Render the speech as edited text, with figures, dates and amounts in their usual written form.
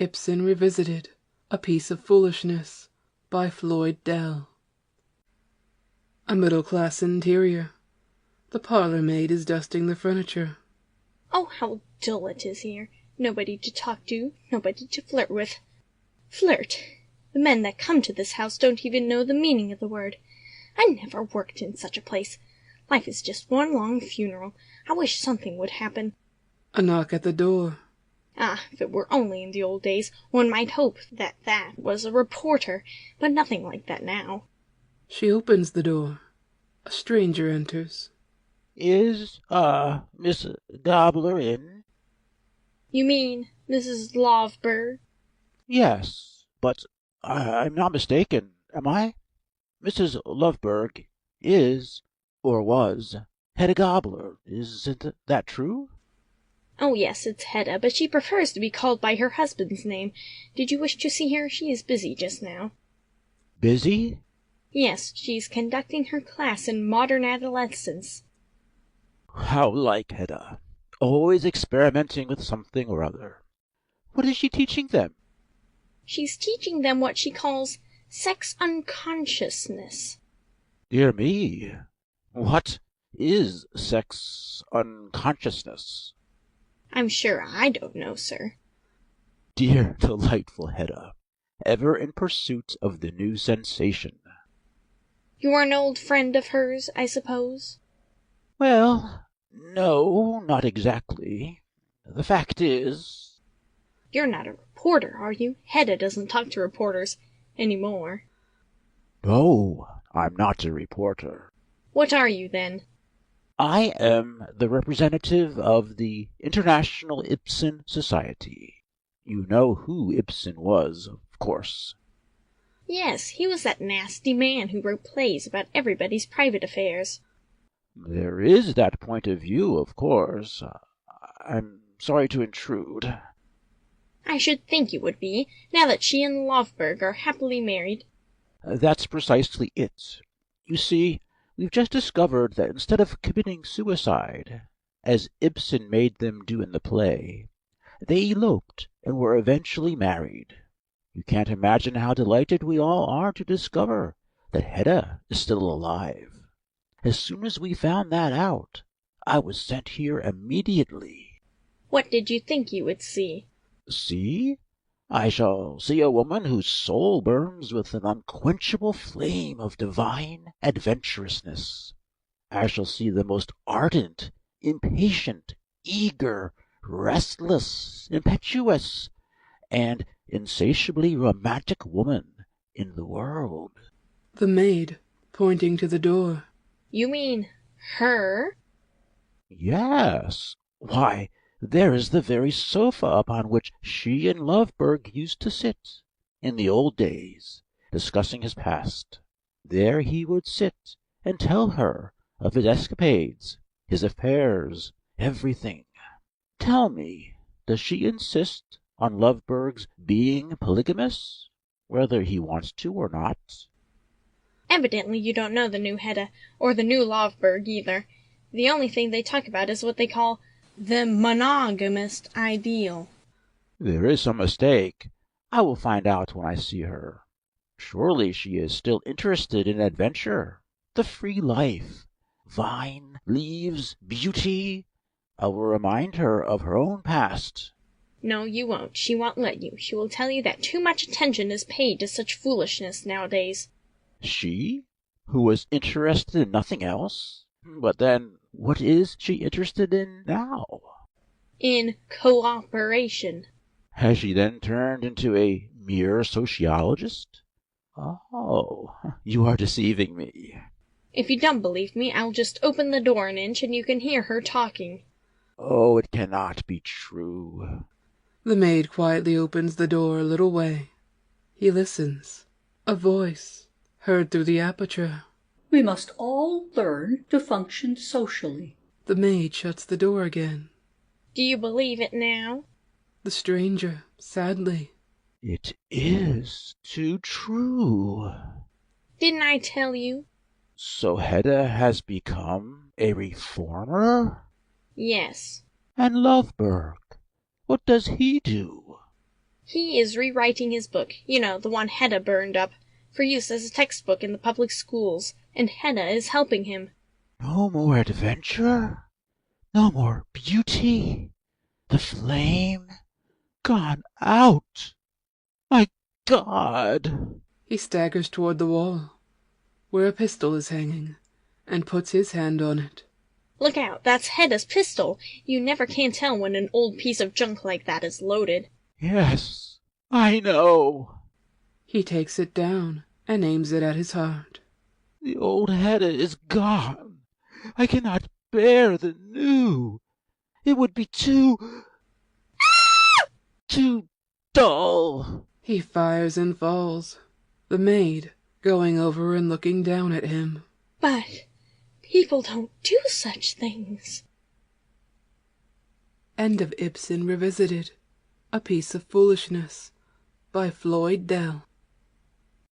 Ibsen Revisited, A Piece of Foolishness, by Floyd Dell. A middle-class interior. The parlour maid is dusting the furniture. Oh, how dull it is here. Nobody to talk to, nobody to flirt with. Flirt! The men that come to this house don't even know the meaning of the word. I never worked in such a place. Life is just one long funeral. I wish something would happen. A knock at the door. Ah, if it were only in the old days, one might hope that was a reporter, but nothing like that now. She opens the door. A stranger enters. Is, Miss Gobbler in? You mean Mrs. Lovberg? Yes, but I'm not mistaken, am I? Mrs. Lovberg is, or was, Hedda Gobbler. Isn't that true? Oh, yes, it's Hedda, but she prefers to be called by her husband's name. Did you wish to see her? She is busy just now. Busy? Yes, she's conducting her class in modern adolescence. How like Hedda. Always experimenting with something or other. What is she teaching them? She's teaching them what she calls sex unconsciousness. Dear me, what is sex unconsciousness? I'm sure I don't know, sir. Dear, delightful Hedda, ever in pursuit of the new sensation. You're an old friend of hers, I suppose? Well, no, not exactly. The fact is... You're not a reporter, are you? Hedda doesn't talk to reporters anymore. No, I'm not a reporter. What are you, then? I am the representative of the International Ibsen Society. You know who Ibsen was, of course. Yes, he was that nasty man who wrote plays about everybody's private affairs. There is that point of view, of course. I'm sorry to intrude. I should think you would be, now that she and Lovberg are happily married. That's precisely it. You see, we've just discovered that instead of committing suicide, as Ibsen made them do in the play, they eloped and were eventually married. You can't imagine how delighted we all are to discover that Hedda is still alive. As soon as we found that out, I was sent here immediately. What did you think you would see? See? I shall see a woman whose soul burns with an unquenchable flame of divine adventurousness. I shall see the most ardent, impatient, eager, restless, impetuous, and insatiably romantic woman in the world. The maid, pointing to the door. You mean her? Yes. Why, there is the very sofa upon which she and Lovberg used to sit, in the old days, discussing his past. There he would sit and tell her of his escapades, his affairs, everything. Tell me, does she insist on Lovberg's being polygamous, whether he wants to or not? Evidently you don't know the new Hedda, or the new Lovberg either. The only thing they talk about is what they call the monogamist ideal. There is some mistake. I will find out when I see her. Surely she is still interested in adventure, the free life, vine, leaves, beauty. I will remind her of her own past. No, you won't. She won't let you. She will tell you that too much attention is paid to such foolishness nowadays. She, who was interested in nothing else? But then, what is she interested in now? In cooperation. Has she then turned into a mere sociologist? Oh, you are deceiving me. If you don't believe me, I'll just open the door an inch and you can hear her talking. Oh, it cannot be true. The maid quietly opens the door a little way. He listens. A voice, heard through the aperture. We must all learn to function socially. The maid shuts the door again. Do you believe it now? The stranger, sadly. It is too true. Didn't I tell you? So Hedda has become a reformer? Yes. And Lovberg, what does he do? He is rewriting his book, you know, the one Hedda burned up, for use as a textbook in the public schools, and Hedda is helping him. No more adventure? No more beauty? The flame gone out? My God! He staggers toward the wall, where a pistol is hanging, and puts his hand on it. Look out, that's Hedda's pistol. You never can tell when an old piece of junk like that is loaded. Yes, I know. He takes it down and aims it at his heart. The old Hedda is gone. I cannot bear the new. It would be too dull. He fires and falls, the maid going over and looking down at him. But people don't do such things. End of Ibsen Revisited, A Piece of Foolishness, by Floyd Dell.